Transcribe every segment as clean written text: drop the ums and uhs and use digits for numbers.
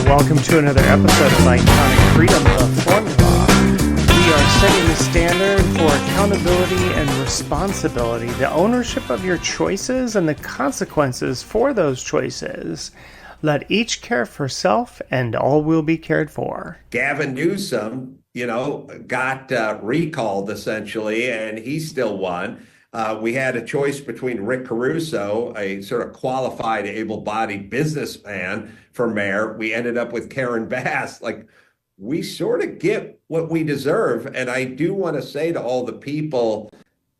welcome to another episode of Iconic Freedom, the Formula. We are setting the standard for accountability and responsibility, the ownership of your choices and the consequences for those choices. Let each care for self, and all will be cared for. Gavin Newsom, got recalled essentially, and he still won. We had a choice between Rick Caruso, a sort of qualified, able-bodied businessman, for mayor. We ended up with Karen Bass. We sort of get what we deserve. And I do want to say to all the people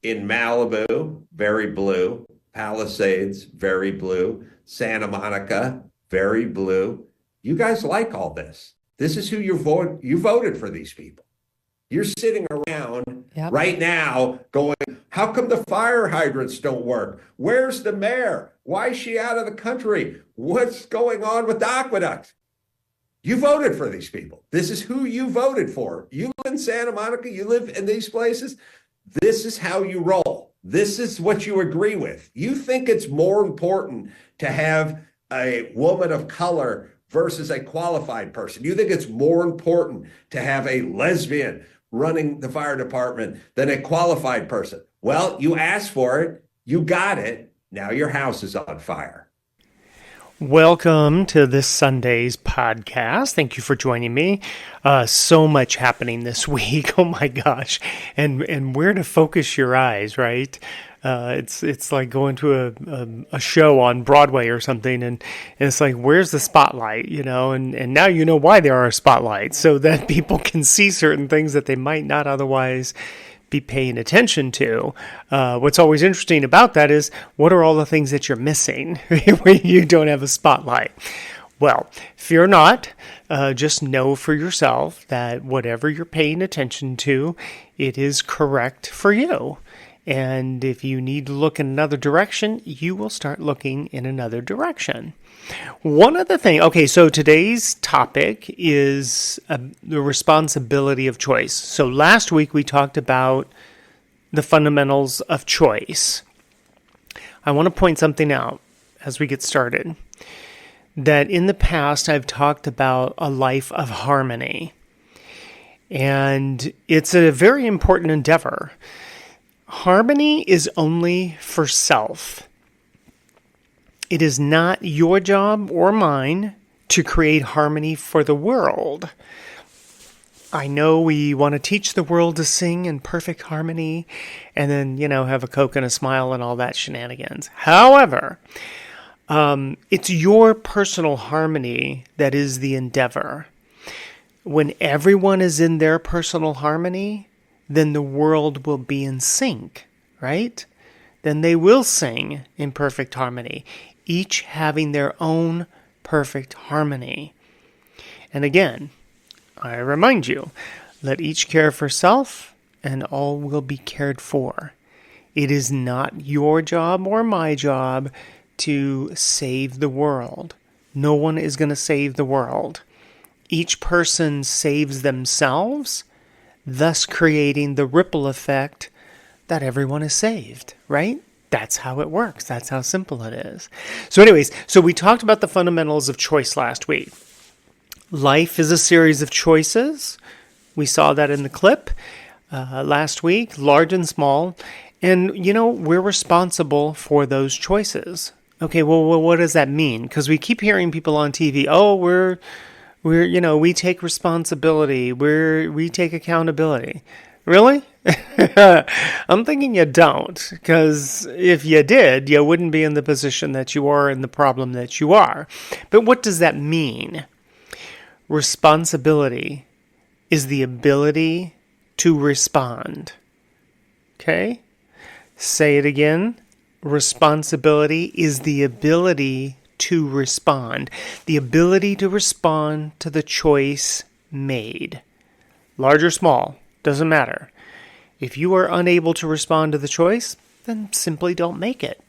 in Malibu, very blue, Palisades, very blue, Santa Monica, very blue. You guys like all this. This is who you voted for these people. You're sitting around right now going, how come the fire hydrants don't work? Where's the mayor? Why is she out of the country? What's going on with the aqueducts? You voted for these people. This is who you voted for. You live in Santa Monica. You live in these places. This is how you roll. This is what you agree with. You think it's more important to have a woman of color versus a qualified person. You think it's more important to have a lesbian running the fire department than a qualified person. Well, you asked for it. You got it. Now your house is on fire. Welcome to this Sunday's podcast. Thank you for joining me. So much happening this week. Oh my gosh. And where to focus your eyes, right? It's like going to a show on Broadway or something, and it's like, where's the spotlight, and now you know why there are spotlights, so that people can see certain things that they might not otherwise be paying attention to. What's always interesting about that is, what are all the things that you're missing when you don't have a spotlight? Well, fear not. Just know for yourself that whatever you're paying attention to, it is correct for you. And if you need to look in another direction, you will start looking in another direction. One other thing. Okay, so today's topic is the responsibility of choice. So last week we talked about the fundamentals of choice. I want to point something out as we get started. That in the past I've talked about a life of harmony. And it's a very important endeavor. Harmony is only for self. It is not your job or mine to create harmony for the world. I know we want to teach the world to sing in perfect harmony and then, have a Coke and a smile and all that shenanigans. However, it's your personal harmony that is the endeavor. When everyone is in their personal harmony, then the world will be in sync, right? Then they will sing in perfect harmony, each having their own perfect harmony. And again, I remind you, let each care for self, and all will be cared for. It is not your job or my job to save the world. No one is going to save the world. Each person saves themselves, thus creating the ripple effect that everyone is saved, right? That's how it works. That's how simple it is. So anyways, we talked about the fundamentals of choice last week. Life is a series of choices. We saw that in the clip last week, large and small. And, we're responsible for those choices. Okay, well, what does that mean? Because we keep hearing people on TV, we take responsibility. We take accountability. Really? I'm thinking you don't, because if you did, you wouldn't be in the position that you are and the problem that you are. But what does that mean? Responsibility is the ability to respond. Okay? Say it again. Responsibility is the ability to respond. The ability to respond to the choice made. Large or small, doesn't matter. If you are unable to respond to the choice, then simply don't make it.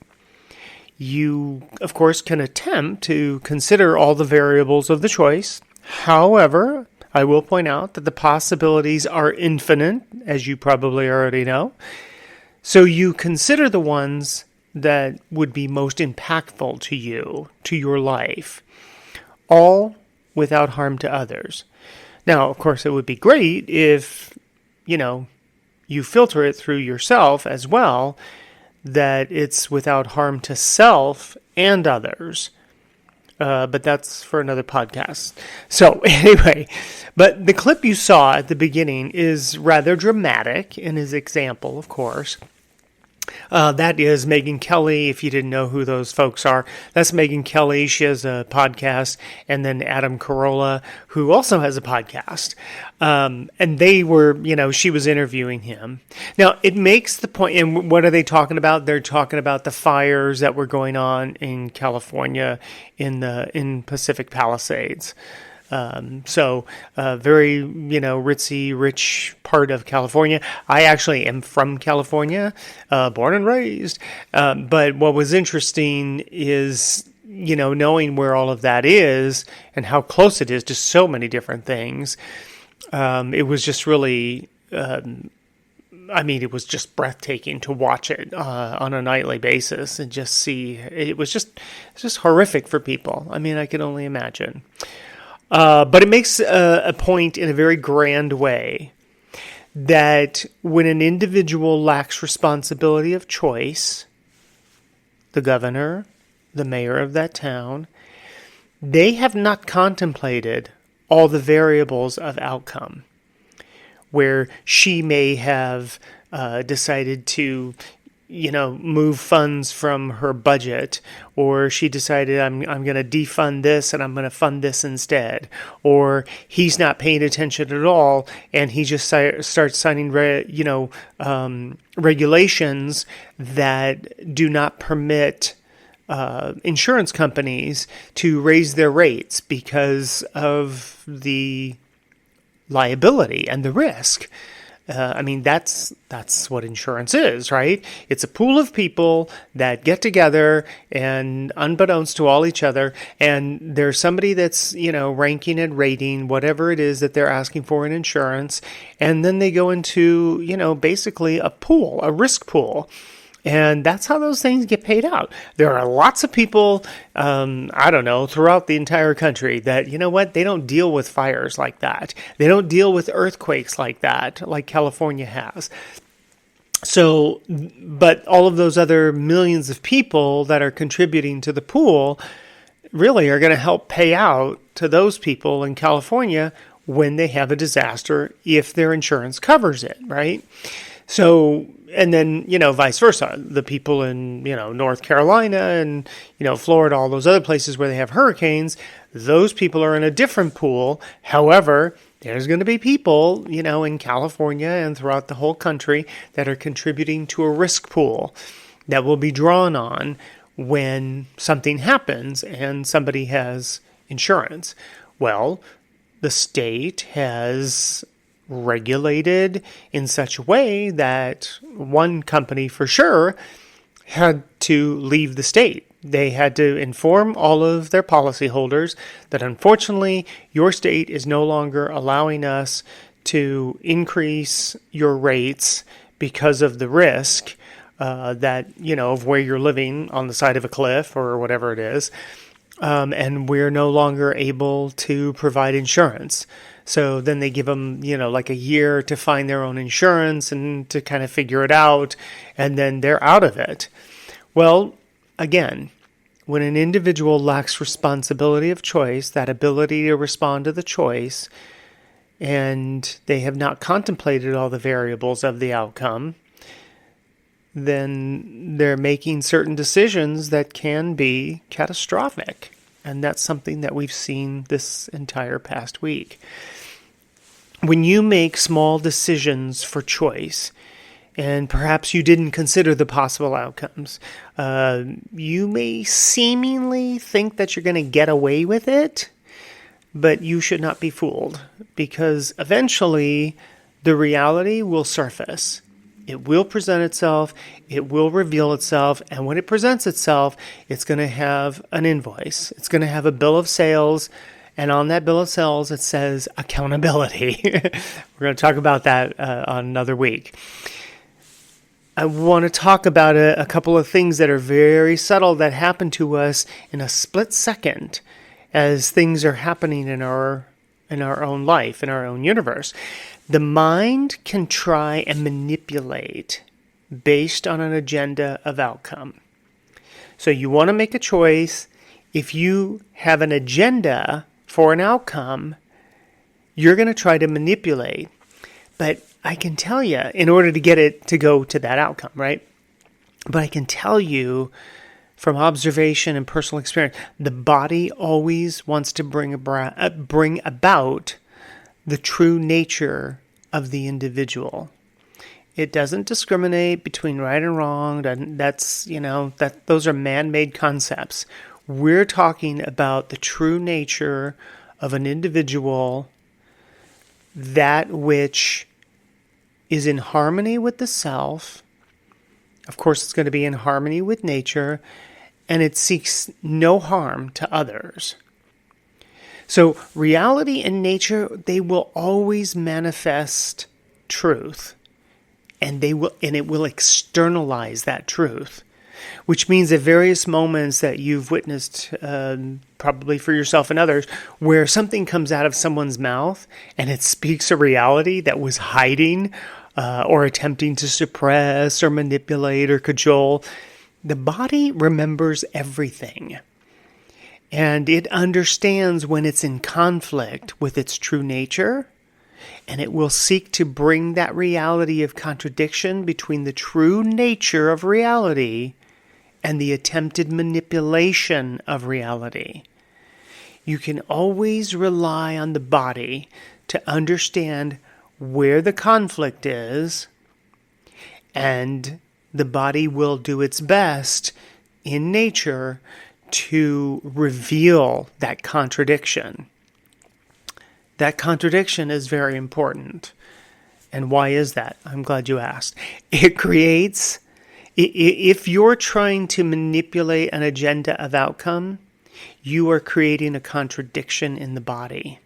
You, of course, can attempt to consider all the variables of the choice. However, I will point out that the possibilities are infinite, as you probably already know. So you consider the ones that would be most impactful to you, to your life. All without harm to others. Now, of course, it would be great if, you filter it through yourself as well, that it's without harm to self and others. But that's for another podcast. So anyway, but the clip you saw at the beginning is rather dramatic in his example, of course. That is Megyn Kelly. If you didn't know who those folks are, that's Megyn Kelly. She has a podcast, and then Adam Carolla, who also has a podcast. And they were, she was interviewing him. Now, it makes the point, and what are they talking about? They're talking about the fires that were going on in California in Pacific Palisades. Very, ritzy, rich part of California. I actually am from California, born and raised. But what was interesting is, knowing where all of that is and how close it is to so many different things. It was just really, it was just breathtaking to watch it on a nightly basis and just see. It's just horrific for people. I can only imagine. But it makes a point in a very grand way that when an individual lacks responsibility of choice, the governor, the mayor of that town, they have not contemplated all the variables of outcome, where she may have decided to move funds from her budget, or she decided I'm going to defund this and I'm going to fund this instead, or he's not paying attention at all and he just starts signing regulations that do not permit insurance companies to raise their rates because of the liability and the risk. That's what insurance is, right? It's a pool of people that get together and unbeknownst to all each other, and there's somebody that's, ranking and rating whatever it is that they're asking for in insurance, and then they go into, basically a pool, a risk pool. And that's how those things get paid out. There are lots of people, throughout the entire country that, they don't deal with fires like that. They don't deal with earthquakes like that, like California has. So, but all of those other millions of people that are contributing to the pool really are going to help pay out to those people in California when they have a disaster, if their insurance covers it, right? So, and then, vice versa. The people in, North Carolina and, Florida, all those other places where they have hurricanes, those people are in a different pool. However, there's going to be people, in California and throughout the whole country that are contributing to a risk pool that will be drawn on when something happens and somebody has insurance. Well, the state has regulated in such a way that one company for sure had to leave the state. They had to inform all of their policyholders that unfortunately your state is no longer allowing us to increase your rates because of the risk that, of where you're living on the side of a cliff or whatever it is. And we're no longer able to provide insurance. So then they give them, like a year to find their own insurance and to kind of figure it out, and then they're out of it. Well, again, when an individual lacks responsibility of choice, that ability to respond to the choice, and they have not contemplated all the variables of the outcome, then they're making certain decisions that can be catastrophic. And that's something that we've seen this entire past week. When you make small decisions for choice, and perhaps you didn't consider the possible outcomes, you may seemingly think that you're going to get away with it, but you should not be fooled, because eventually the reality will surface. It will present itself, it will reveal itself, and when it presents itself, it's going to have an invoice. It's going to have a bill of sales, and on that bill of sales, it says accountability. We're going to talk about that on another week. I want to talk about a couple of things that are very subtle that happen to us in a split second, as things are happening in our own life, in our own universe. The mind can try and manipulate based on an agenda of outcome. So you want to make a choice. If you have an agenda for an outcome, you're going to try to manipulate. But I can tell you, in order to get it to go to that outcome, right? But I can tell you from observation and personal experience, the body always wants to bring about the true nature of the individual. It doesn't discriminate between right and wrong. Those are man-made concepts. We're talking about the true nature of an individual, that which is in harmony with the self. Of course, it's going to be in harmony with nature, and it seeks no harm to others. So reality and nature, they will always manifest truth, and it will externalize that truth, which means at various moments that you've witnessed, probably for yourself and others, where something comes out of someone's mouth and it speaks a reality that was hiding or attempting to suppress or manipulate or cajole. The body remembers everything, and it understands when it's in conflict with its true nature, and it will seek to bring that reality of contradiction between the true nature of reality and the attempted manipulation of reality. You can always rely on the body to understand where the conflict is, and the body will do its best in nature to reveal that contradiction. That contradiction is very important. And why is that? I'm glad you asked. It creates, if you're trying to manipulate an agenda of outcome, you are creating a contradiction in the body.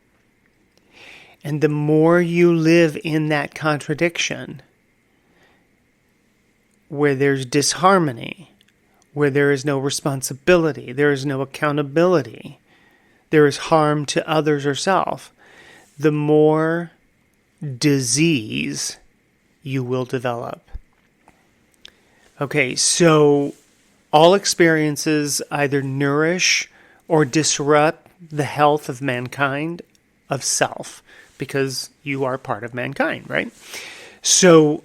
And the more you live in that contradiction, where there's disharmony, where there is no responsibility, there is no accountability, there is harm to others or self, the more disease you will develop. Okay, so all experiences either nourish or disrupt the health of mankind, of self, because you are part of mankind, right? So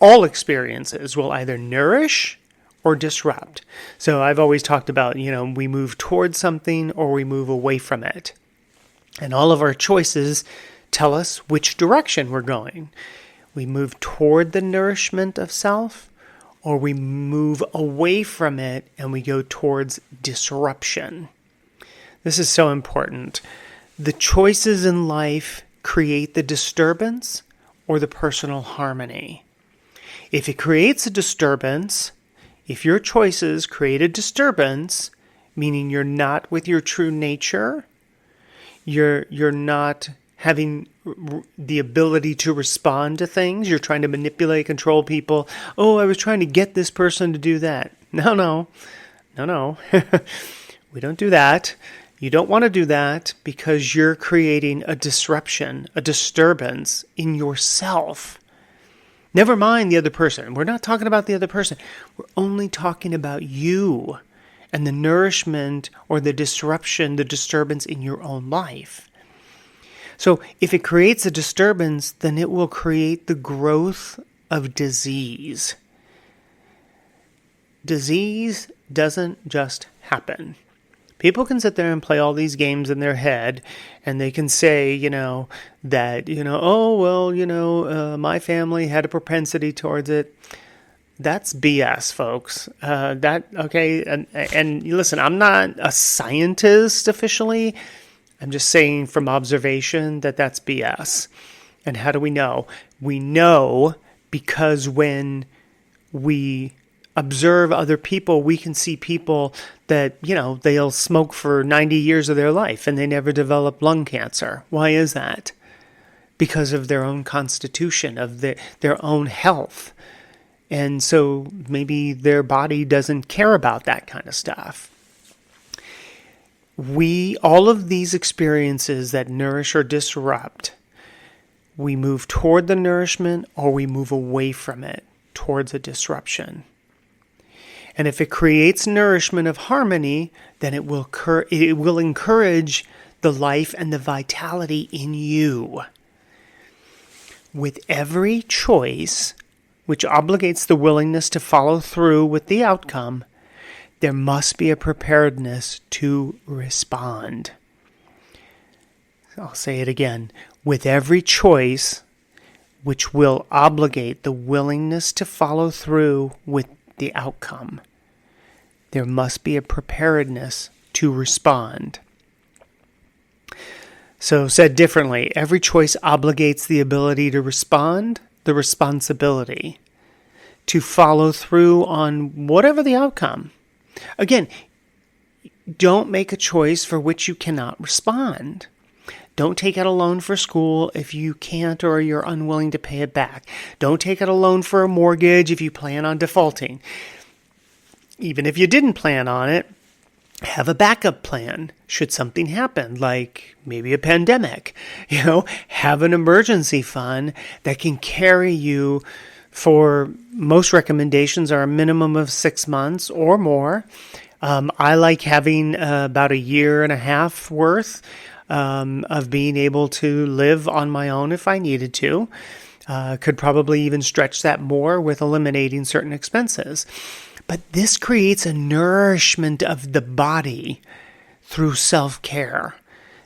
all experiences will either nourish or disrupt. So I've always talked about, we move towards something or we move away from it. And all of our choices tell us which direction we're going. We move toward the nourishment of self, or we move away from it and we go towards disruption. This is so important. The choices in life create the disturbance or the personal harmony. If it creates a disturbance, if your choices create a disturbance, meaning you're not with your true nature, you're not having the ability to respond to things, you're trying to manipulate, control people. Oh, I was trying to get this person to do that. No. We don't do that. You don't want to do that because you're creating a disruption, a disturbance in yourself. Never mind the other person. We're not talking about the other person. We're only talking about you and the nourishment or the disruption, the disturbance in your own life. So if it creates a disturbance, then it will create the growth of disease. Disease doesn't just happen. People can sit there and play all these games in their head, and they can say, my family had a propensity towards it. That's BS, folks. And listen, I'm not a scientist officially. I'm just saying from observation that that's BS. And how do we know? We know because when we observe other people, we can see people that, they'll smoke for 90 years of their life and they never develop lung cancer. Why is that? Because of their own constitution, of their own health. And so maybe their body doesn't care about that kind of stuff. all of these experiences that nourish or disrupt, we move toward the nourishment or we move away from it towards a disruption. And if it creates nourishment of harmony, then it will encourage the life and the vitality in you. With every choice, which obligates the willingness to follow through with the outcome, there must be a preparedness to respond. I'll say it again. With every choice, which will obligate the willingness to follow through with the outcome, there must be a preparedness to respond. So said differently, every choice obligates the ability to respond, the responsibility to follow through on whatever the outcome. Again, don't make a choice for which you cannot respond. Don't take out a loan for school if you can't or you're unwilling to pay it back. Don't take out a loan for a mortgage if you plan on defaulting. Even if you didn't plan on it, have a backup plan should something happen, like maybe a pandemic. Have an emergency fund that can carry you for, most recommendations are a minimum of 6 months or more. I like having about a year and a half worth of being able to live on my own if I needed to. Could probably even stretch that more with eliminating certain expenses. But this creates a nourishment of the body through self-care.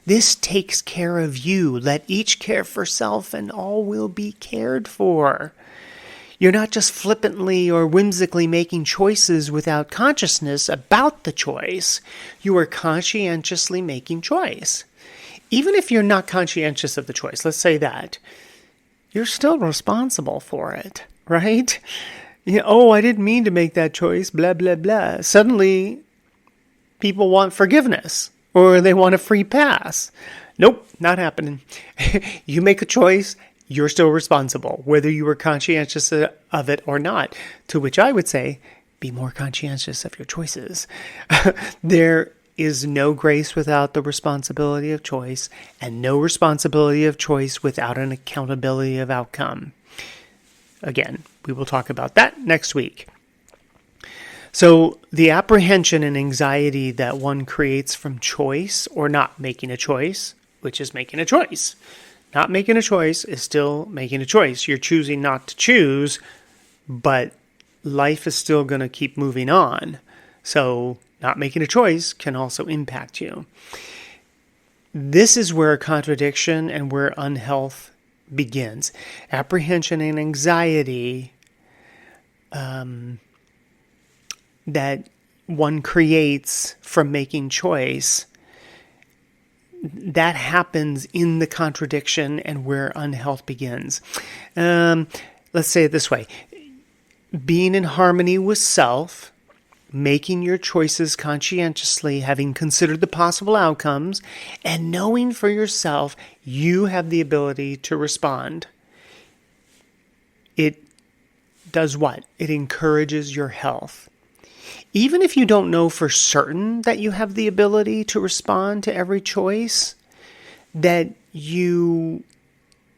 This takes care of you. Let each care for self and all will be cared for. You're not just flippantly or whimsically making choices without consciousness about the choice. You are conscientiously making choice. Even if you're not conscientious of the choice, let's say that, you're still responsible for it, right? I didn't mean to make that choice, blah, blah, blah. Suddenly, people want forgiveness or they want a free pass. Nope, not happening. You make a choice, you're still responsible, whether you were conscientious of it or not. To which I would say, be more conscientious of your choices. There is no grace without the responsibility of choice, and no responsibility of choice without an accountability of outcome. Again, we will talk about that next week. So the apprehension and anxiety that one creates from choice or not making a choice, which is making a choice. Not making a choice is still making a choice. You're choosing not to choose, but life is still going to keep moving on. So not making a choice can also impact you. This is where contradiction and where unhealth begins. Apprehension and anxiety that one creates from making choice, that happens in the contradiction and where unhealth begins. Let's say it this way. Being in harmony with self, making your choices conscientiously, having considered the possible outcomes, and knowing for yourself you have the ability to respond. It does what? It encourages your health. Even if you don't know for certain that you have the ability to respond to every choice that you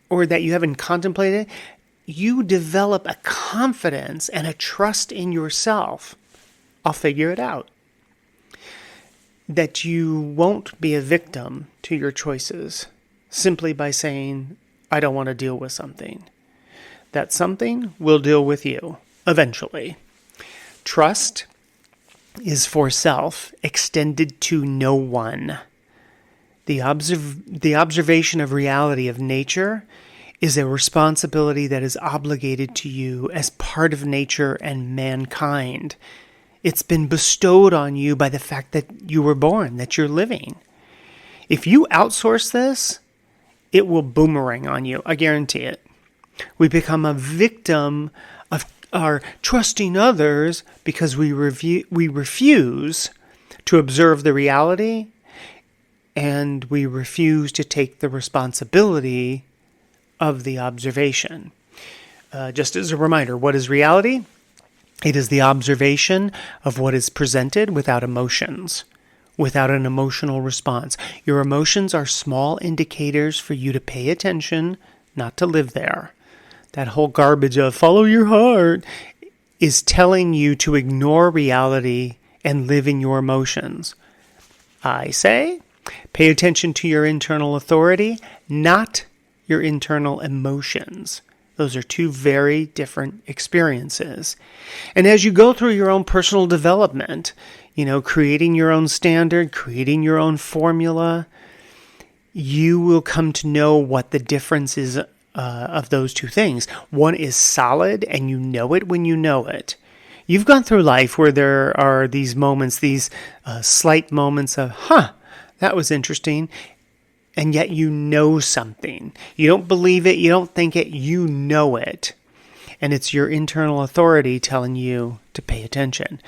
haven't contemplated, you develop a confidence and a trust in yourself. I'll figure it out. That you won't be a victim to your choices simply by saying, I don't want to deal with something. That something will deal with you eventually. Trust is for self, extended to no one. The observation of reality of nature is a responsibility that is obligated to you as part of nature and mankind. It's been bestowed on you by the fact that you were born, that you're living. If you outsource this, it will boomerang on you. I guarantee it. We become a victim of our trusting others because we refuse to observe the reality, and we refuse to take the responsibility of the observation. Just as a reminder, what is reality? It is the observation of what is presented without emotions. without an emotional response. Your emotions are small indicators for you to pay attention, not to live there. That whole garbage of follow your heart is telling you to ignore reality and live in your emotions. I say, pay attention to your internal authority, not your internal emotions. Those are two very different experiences. And as you go through your own personal development, creating your own standard, creating your own formula, you will come to know what the difference is of those two things. One is solid, and you know it when you know it. You've gone through life where there are these moments, these slight moments of, that was interesting, and yet you know something. You don't believe it, you don't think it, you know it. And it's your internal authority telling you to pay attention.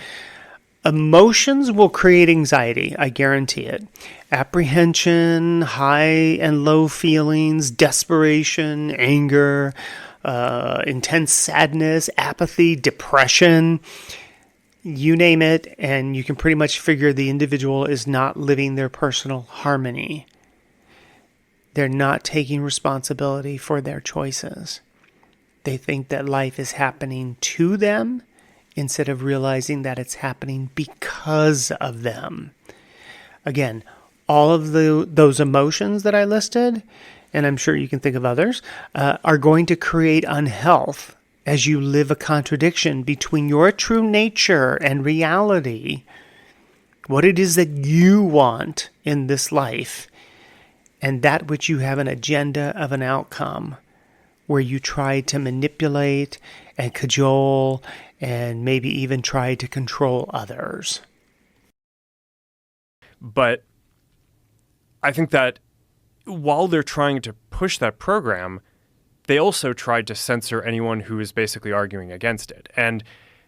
Emotions will create anxiety, I guarantee it. Apprehension, high and low feelings, desperation, anger, intense sadness, apathy, depression, you name it, and you can pretty much figure the individual is not living their personal harmony. They're not taking responsibility for their choices. They think that life is happening to them instead of realizing that it's happening because of them. Again, all of those emotions that I listed, and I'm sure you can think of others, are going to create unhealth as you live a contradiction between your true nature and reality, what it is that you want in this life, and that which you have an agenda of an outcome, where you try to manipulate and cajole and maybe even try to control others. But I think that while they're trying to push that program, they also tried to censor anyone who is basically arguing against it. And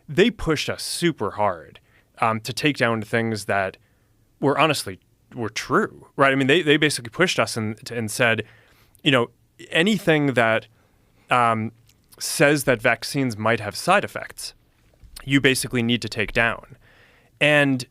they pushed us super hard to take down things that were honestly were true, right? I mean, they basically pushed us and said, anything that says that vaccines might have side effects, you basically need to take down. And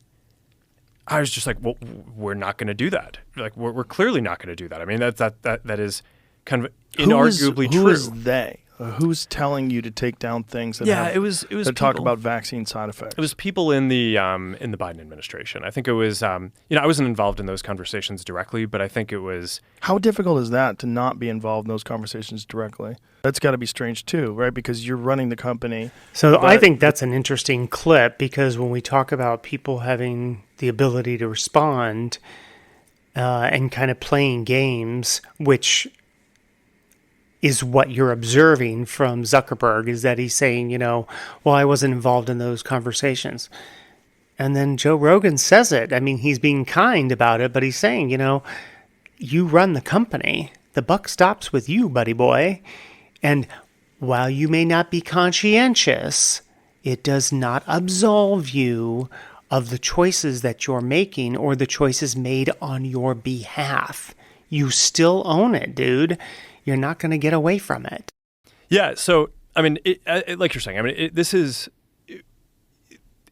I was just like, well, we're not going to do that. Like, we're clearly not going to do that. I mean, that is kind of inarguably true. Who is they? Who's telling you to take down things that it was that talk about vaccine side effects? It was people in the Biden administration. I think it was I wasn't involved in those conversations directly, but I think it was. How difficult is that to not be involved in those conversations directly? That's got to be strange too, right? Because you're running the company. So I think that's an interesting clip, because when we talk about people having the ability to respond and kind of playing games, which is what you're observing from Zuckerberg, is that he's saying, well, I wasn't involved in those conversations. And then Joe Rogan says it. I mean, he's being kind about it, but he's saying, you run the company. The buck stops with you, buddy boy. And while you may not be conscientious, it does not absolve you of the choices that you're making or the choices made on your behalf. You still own it, dude. You're not going to get away from it. Yeah. So, I mean, like you're saying, I mean,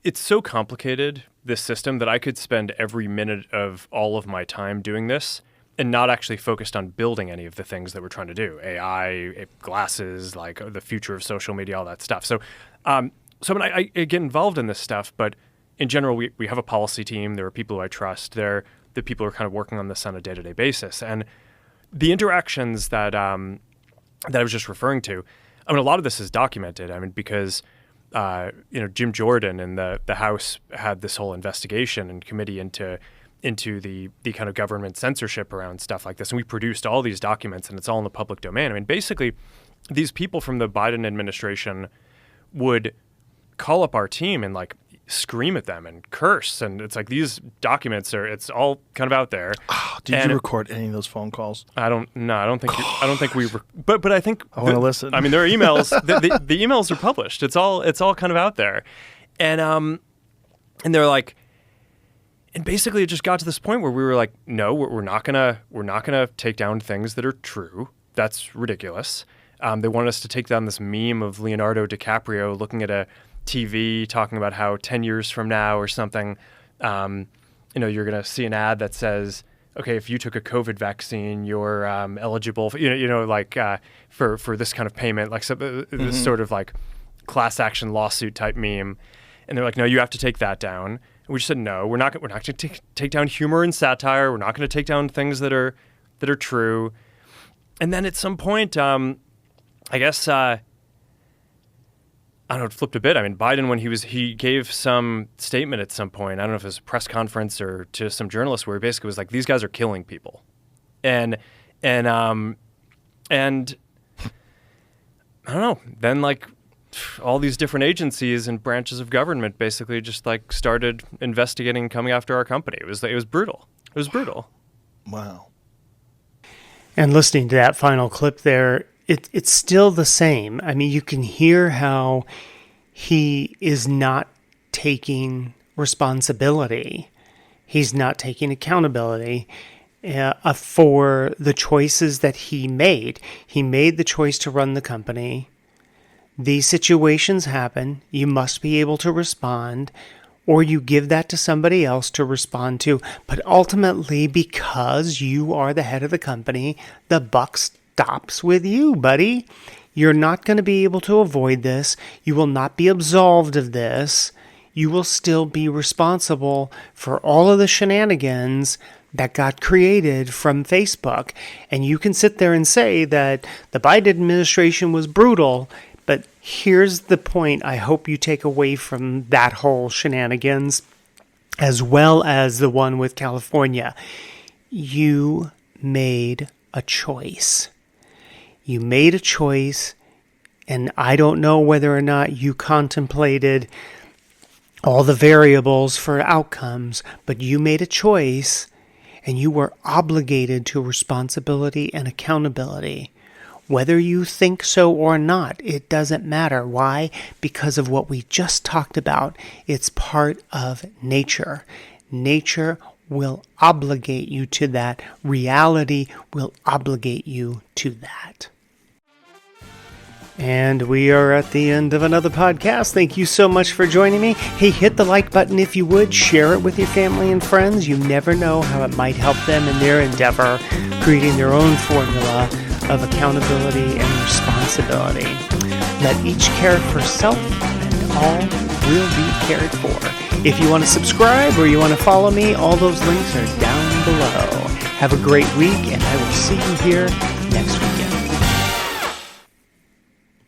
it's so complicated, this system, that I could spend every minute of all of my time doing this and not actually focused on building any of the things that we're trying to do. AI, glasses, like the future of social media, all that stuff. So, I get involved in this stuff, but in general, we have a policy team. There are people who I trust. They're the people who are kind of working on this on a day-to-day basis. And the interactions that I was just referring to, I mean, a lot of this is documented. I mean, because Jim Jordan and the House had this whole investigation and committee into the kind of government censorship around stuff like this, and we produced all these documents, and it's all in the public domain. I mean, basically, these people from the Biden administration would call up our team and like scream at them and curse, and it's like these documents it's all kind of out there. Oh, did you record any of those phone calls? I don't think we but I think I want to listen. I mean, there are emails. the emails are published. It's all kind of out there, and they're like, and basically it just got to this point where we were like, no, we're not gonna take down things that are true. That's ridiculous. They wanted us to take down this meme of Leonardo DiCaprio looking at a TV talking about how 10 years from now or something, you're going to see an ad that says, okay, if you took a COVID vaccine, you're eligible for, for this kind of payment, like this sort of like class action lawsuit type meme. And they're like, no, you have to take that down. And we just said, no, we're not going to take down humor and satire. We're not going to take down things that are true. And then at some point, I guess, I don't know, it flipped a bit. I mean, Biden, when he gave some statement at some point, I don't know if it was a press conference or to some journalists, where he basically was like, these guys are killing people. And I don't know, then like all these different agencies and branches of government basically just like started investigating, coming after our company. It was brutal. It was brutal. Wow. And listening to that final clip there, it's still the same. I mean, you can hear how he is not taking responsibility. He's not taking accountability for the choices that he made. He made the choice to run the company. These situations happen. You must be able to respond, or you give that to somebody else to respond to. But ultimately, because you are the head of the company, the buck stops with you, buddy. You're not going to be able to avoid this. You will not be absolved of this. You will still be responsible for all of the shenanigans that got created from Facebook. And you can sit there and say that the Biden administration was brutal, but here's the point I hope you take away from that whole shenanigans, as well as the one with California. You made a choice. You made a choice, and I don't know whether or not you contemplated all the variables for outcomes, but you made a choice, and you were obligated to responsibility and accountability. Whether you think so or not, it doesn't matter. Why? Because of what we just talked about. It's part of nature. Nature will obligate you to that. Reality will obligate you to that. And we are at the end of another podcast. Thank you so much for joining me. Hey, hit the like button if you would. Share it with your family and friends. You never know how it might help them in their endeavor, creating their own formula of accountability and responsibility. Let each care for self, and all will be cared for. If you want to subscribe or you want to follow me, all those links are down below. Have a great week, and I will see you here next week.